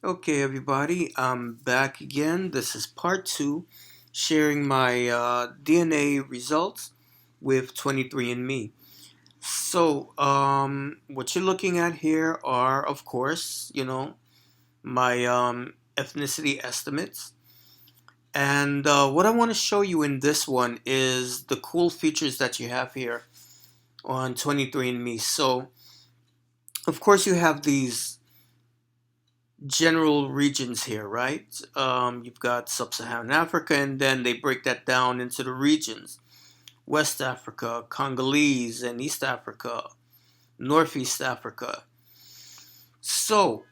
Okay, everybody, I'm back again. This is part two, sharing my DNA results with 23&Me. What you're looking at here are, of course, my ethnicity estimates. And what I want to show you in this one is the cool features that you have here on 23&Me. So, of course, you have these general regions here, right? You've got sub-Saharan Africa, and then they break that down into the regions: West Africa, Congolese, and East Africa, Northeast Africa. So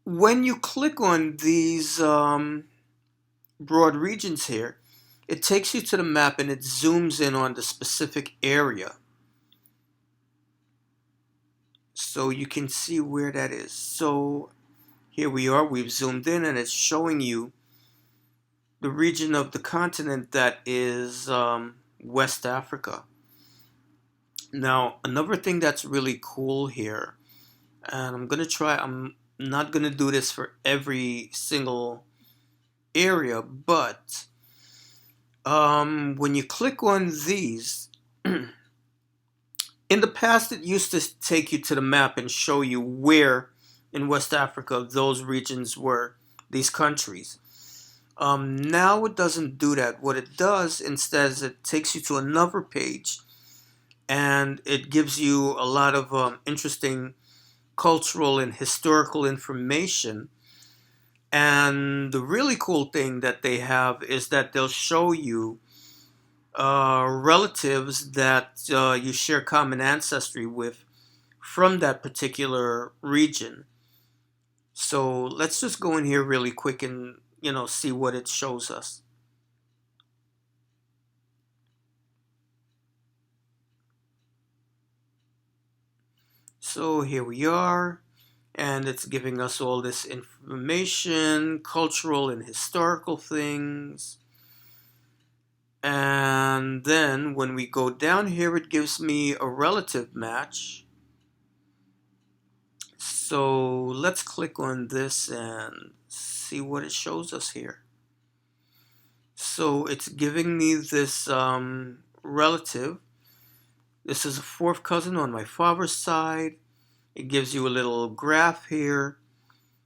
when you click on these broad regions here, it takes you to the map and it zooms in on the specific area. So you can see where that is. So here we are, we've zoomed in and it's showing you the region of the continent that is West Africa. Now, another thing that's really cool here, and I'm not going to do this for every single area, but when you click on these, in the past it used to take you to the map and show you where in West Africa those regions were, these countries. Now it doesn't do that. What it does instead is it takes you to another page and it gives you a lot of interesting cultural and historical information. And the really cool thing that they have is that they'll show you relatives that you share common ancestry with from that particular region. So let's just go in here really quick and see what it shows us. So here we are, and it's giving us all this information, cultural and historical things. And then when we go down here, it gives me a relative match. So let's click on this and see what it shows us here. So it's giving me this relative. This is a fourth cousin on my father's side. It gives you a little graph here.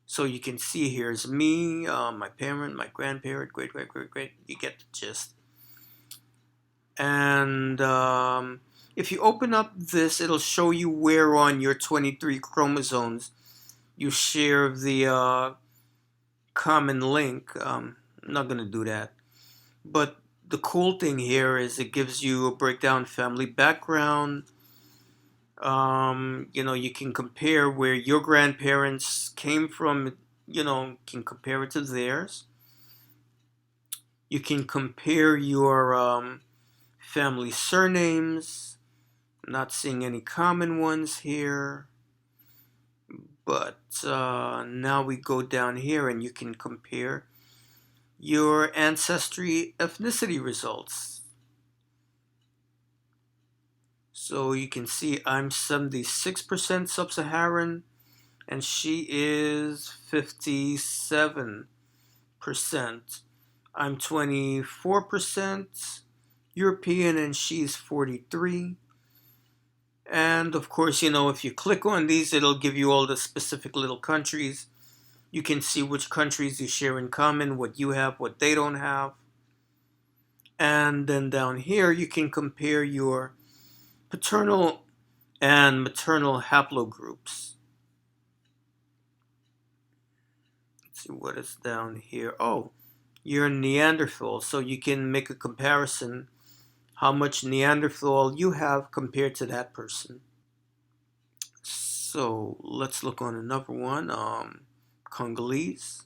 So you can see here's me, my parent, my grandparent, great, great, great, great. You get the gist. And if you open up this, it'll show you where on your 23 chromosomes you share the common link. I'm not going to do that. But the cool thing here is it gives you a breakdown family background. You can compare where your grandparents came from, can compare it to theirs. You can compare your family surnames. I'm not seeing any common ones here. But now we go down here and you can compare your ancestry ethnicity results. So you can see I'm 76% sub-Saharan and she is 57%. I'm 24% European and she's 43%. And of course, if you click on these, it'll give you all the specific little countries. You can see which countries you share in common, what you have, what they don't have. And then down here, you can compare your paternal and maternal haplogroups. Let's see what is down here. Oh, you're Neanderthal, so you can make a comparison how much Neanderthal you have compared to that person. So let's look on another one. Congolese.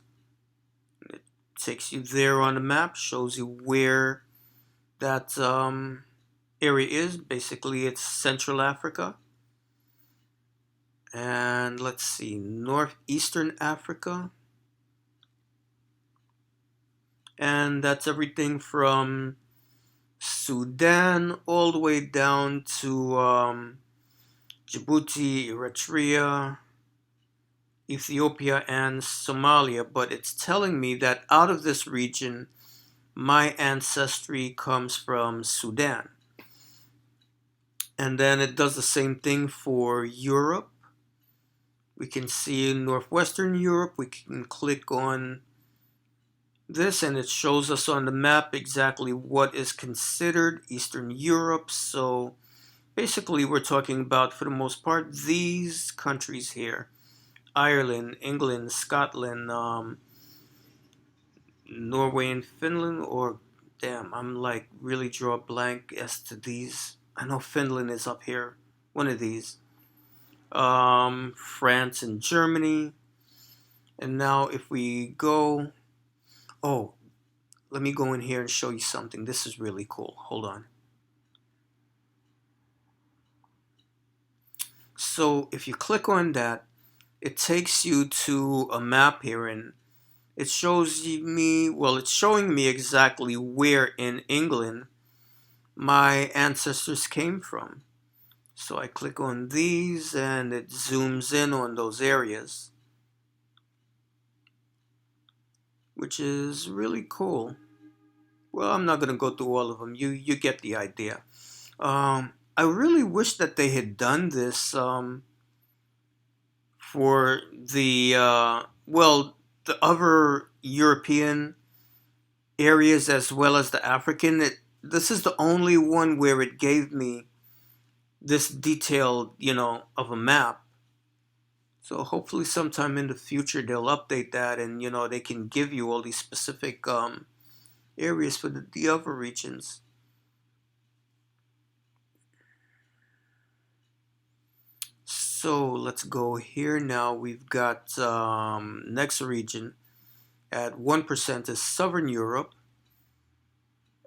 It takes you there on the map, shows you where that area is. Basically, it's Central Africa. And let's see, Northeastern Africa. And that's everything from Sudan all the way down to Djibouti, Eritrea, Ethiopia, and Somalia, but it's telling me that out of this region, my ancestry comes from Sudan. And then it does the same thing for Europe. We can see Northwestern Europe. We can click on this and it shows us on the map exactly what is considered Eastern Europe. So basically we're talking about, for the most part, these countries here: Ireland, England, Scotland, Norway and Finland. Or damn, I'm like really draw a blank as to these. I know Finland is up here, one of these. France and Germany. And now if we go, oh, let me go in here and show you something. This is really cool. Hold on. So if you click on that, it takes you to a map here, and it shows me, well, it's showing me exactly where in England my ancestors came from. So I click on these and it zooms in on those areas, which is really cool. Well, I'm not going to go through all of them. You get the idea. I really wish that they had done this for the, the other European areas as well as the African. This is the only one where it gave me this detailed, of a map. So hopefully sometime in the future they'll update that, and they can give you all these specific areas for the other regions. So let's go here now. We've got next region at 1% is Southern Europe,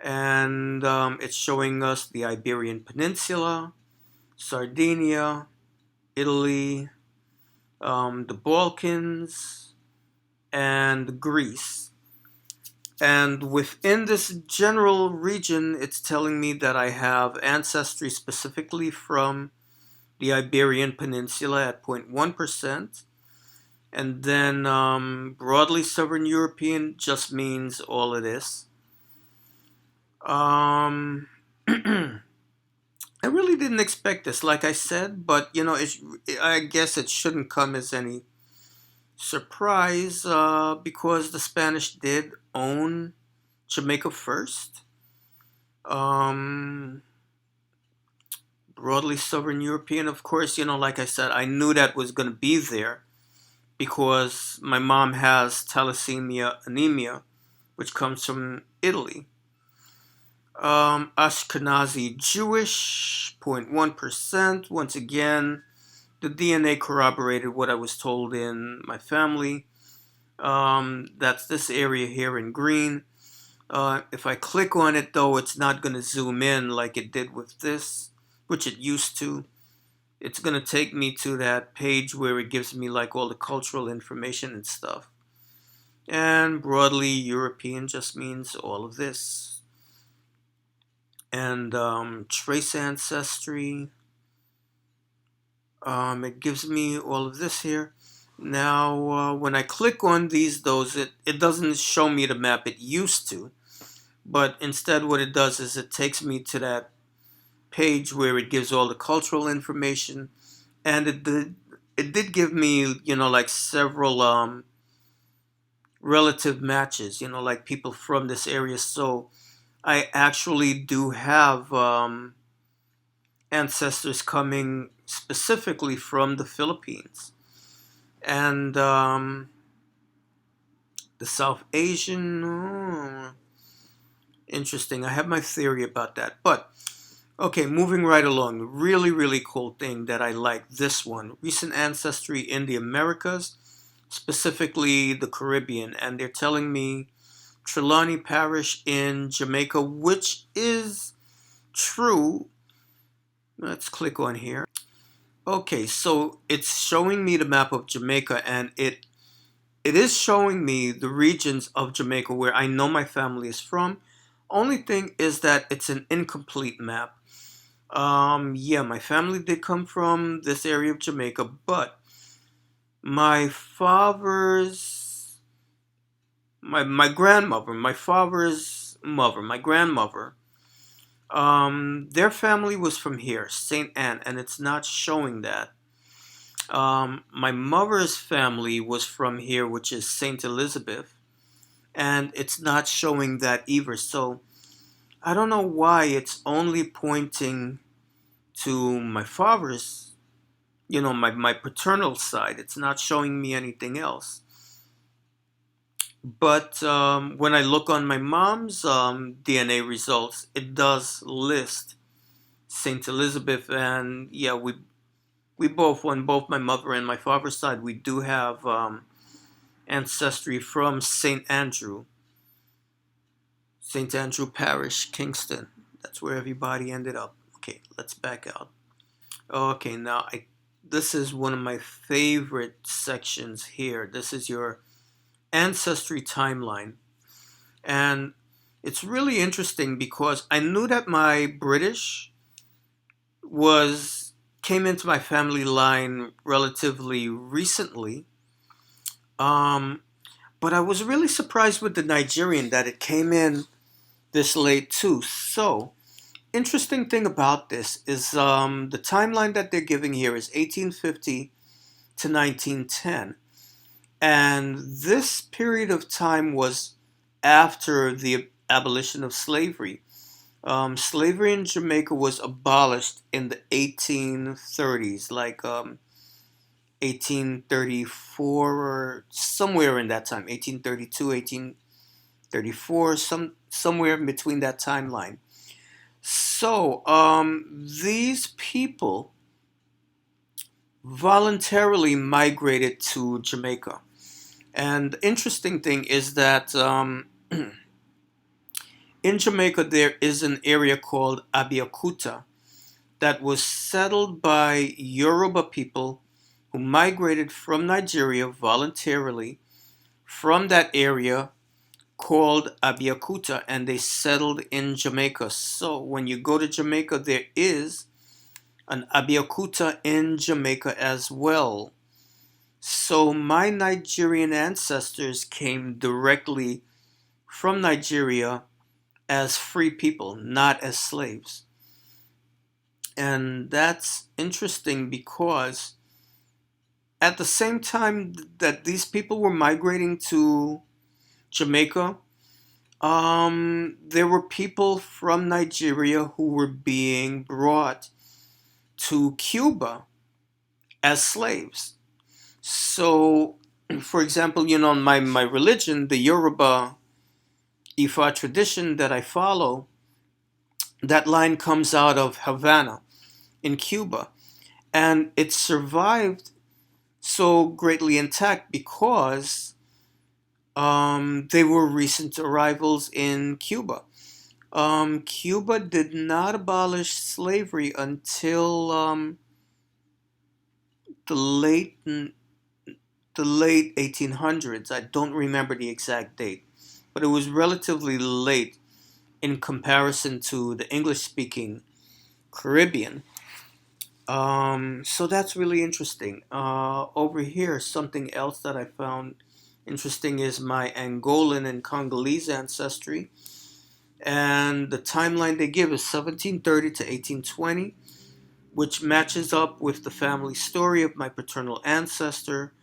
and it's showing us the Iberian Peninsula, Sardinia, Italy, the Balkans, and Greece. And within this general region, it's telling me that I have ancestry specifically from the Iberian Peninsula at 0.1%. And then broadly Southern European just means all of this. I really didn't expect this, like I said, but I guess it shouldn't come as any surprise because the Spanish did own Jamaica first. Broadly Southern European, of course, like I said, I knew that was going to be there because my mom has thalassemia anemia, which comes from Italy. Ashkenazi Jewish, 0.1%. Once again, the DNA corroborated what I was told in my family. That's this area here in green. If I click on it, though, it's not going to zoom in like it did with this, which it used to. It's going to take me to that page where it gives me like all the cultural information and stuff. And broadly European just means all of this. And trace ancestry. It gives me all of this here. Now, when I click on these, it doesn't show me the map it used to. But instead what it does is it takes me to that page where it gives all the cultural information. And it did give me, like several relative matches, like people from this area. So I actually do have ancestors coming specifically from the Philippines. And the South Asian, interesting. I have my theory about that. But, okay, moving right along. Really, really cool thing that I like. This one. Recent ancestry in the Americas, specifically the Caribbean. And they're telling me Trelawney Parish in Jamaica, which is true. Let's click on here. Okay, so it's showing me the map of Jamaica, and it is showing me the regions of Jamaica where I know my family is from. Only thing is that it's an incomplete map. Yeah, my family did come from this area of Jamaica, but My father's, my grandmother, my father's mother, my grandmother, their family was from here, St. Anne, and it's not showing that. My mother's family was from here, which is St. Elizabeth, and it's not showing that either. So I don't know why it's only pointing to my father's, my paternal side. It's not showing me anything else. But when I look on my mom's DNA results, it does list St. Elizabeth, and yeah, we both, on both my mother and my father's side, we do have ancestry from St. Andrew Parish, Kingston. That's where everybody ended up. Okay, let's back out. Okay, now this is one of my favorite sections here. This is your Ancestry Timeline. And it's really interesting because I knew that my British was came into my family line relatively recently. Um, but I was really surprised with the Nigerian that it came in this late too. So, interesting thing about this is the timeline that they're giving here is 1850 to 1910. And this period of time was after the abolition of slavery. Slavery in Jamaica was abolished in the 1830s, like 1834 or somewhere in that time, 1832, 1834, somewhere in between that timeline. So these people voluntarily migrated to Jamaica. And the interesting thing is that in Jamaica there is an area called Abeokuta that was settled by Yoruba people who migrated from Nigeria voluntarily from that area called Abeokuta, and they settled in Jamaica. So when you go to Jamaica, there is an Abeokuta in Jamaica as well. So my Nigerian ancestors came directly from Nigeria as free people, not as slaves. And that's interesting because at the same time that these people were migrating to Jamaica, there were people from Nigeria who were being brought to Cuba as slaves. So, for example, my religion, the Yoruba Ifa tradition that I follow, that line comes out of Havana in Cuba. And it survived so greatly intact because they were recent arrivals in Cuba. Cuba did not abolish slavery until the late the late 1800s. I don't remember the exact date, but it was relatively late in comparison to the English-speaking Caribbean. So that's really interesting. Over here, something else that I found interesting is my Angolan and Congolese ancestry. And the timeline they give is 1730 to 1820, which matches up with the family story of my paternal ancestor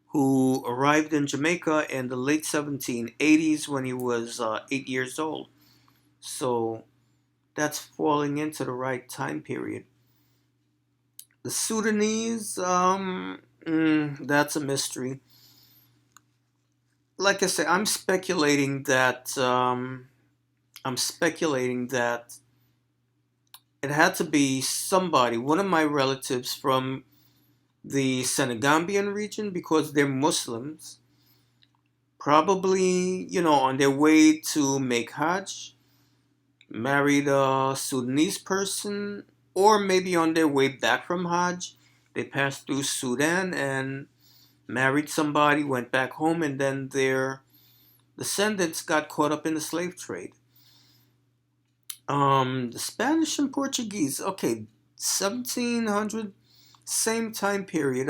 who arrived in Jamaica in the late 1780s when he was 8 years old. So that's falling into the right time period. The Sudanese, that's a mystery. Like I say, I'm speculating that it had to be somebody, one of my relatives from the Senegambian region, because they're Muslims, probably, on their way to make Hajj, married a Sudanese person, or maybe on their way back from Hajj, they passed through Sudan and married somebody, went back home, and then their descendants got caught up in the slave trade. The Spanish and Portuguese, okay, 1700, same time period.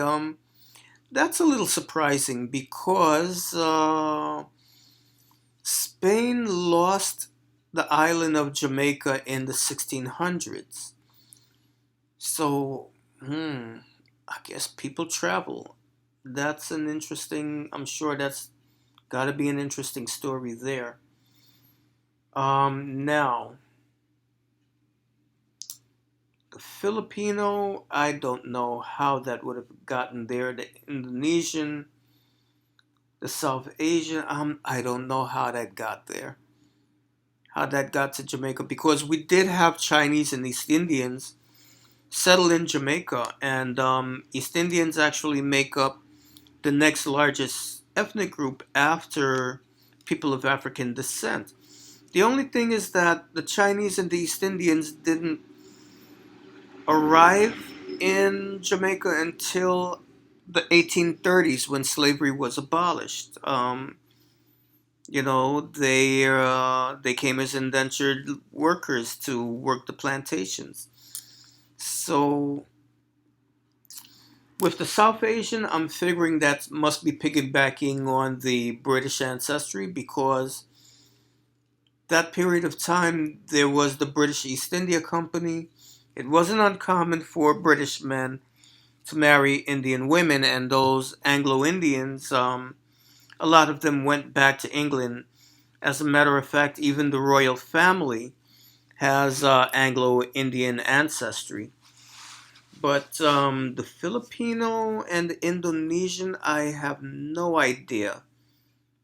That's a little surprising because Spain lost the island of Jamaica in the 1600s. So, I guess people travel. That's an interesting, I'm sure that's got to be an interesting story there. Now, the Filipino, I don't know how that would have gotten there. The Indonesian, the South Asian, I don't know how that got there. How that got to Jamaica, because we did have Chinese and East Indians settle in Jamaica, and East Indians actually make up the next largest ethnic group after people of African descent. The only thing is that the Chinese and the East Indians didn't arrive in Jamaica until the 1830s when slavery was abolished. They came as indentured workers to work the plantations. So with the South Asian, I'm figuring that must be piggybacking on the British ancestry, because that period of time there was the British East India Company. It wasn't uncommon for British men to marry Indian women, and those Anglo Indians, a lot of them went back to England. As a matter of fact, even the royal family has Anglo Indian ancestry. But the Filipino and the Indonesian, I have no idea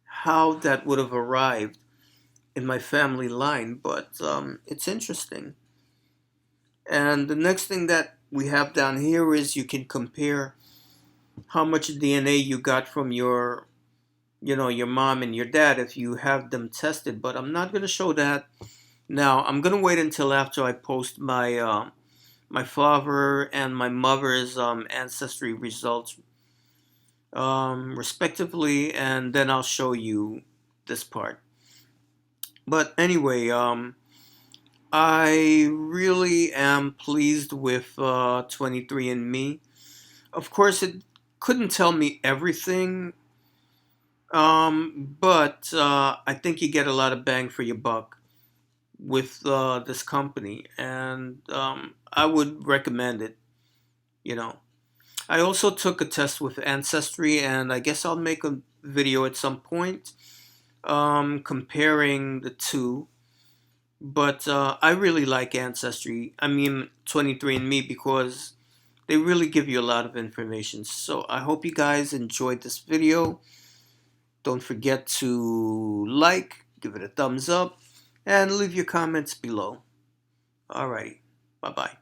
how that would have arrived in my family line, but it's interesting. And the next thing that we have down here is you can compare how much DNA you got from your mom and your dad if you have them tested. But I'm not going to show that now. I'm going to wait until after I post my father and my mother's ancestry results, respectively, and then I'll show you this part. But anyway, I really am pleased with 23&Me. Of course, it couldn't tell me everything, but I think you get a lot of bang for your buck with this company, and I would recommend it. You know, I also took a test with Ancestry, and I guess I'll make a video at some point comparing the two. But I really like Ancestry. I mean, 23andMe, because they really give you a lot of information. So I hope you guys enjoyed this video. Don't forget to like, give it a thumbs up, and leave your comments below. Alrighty, bye bye.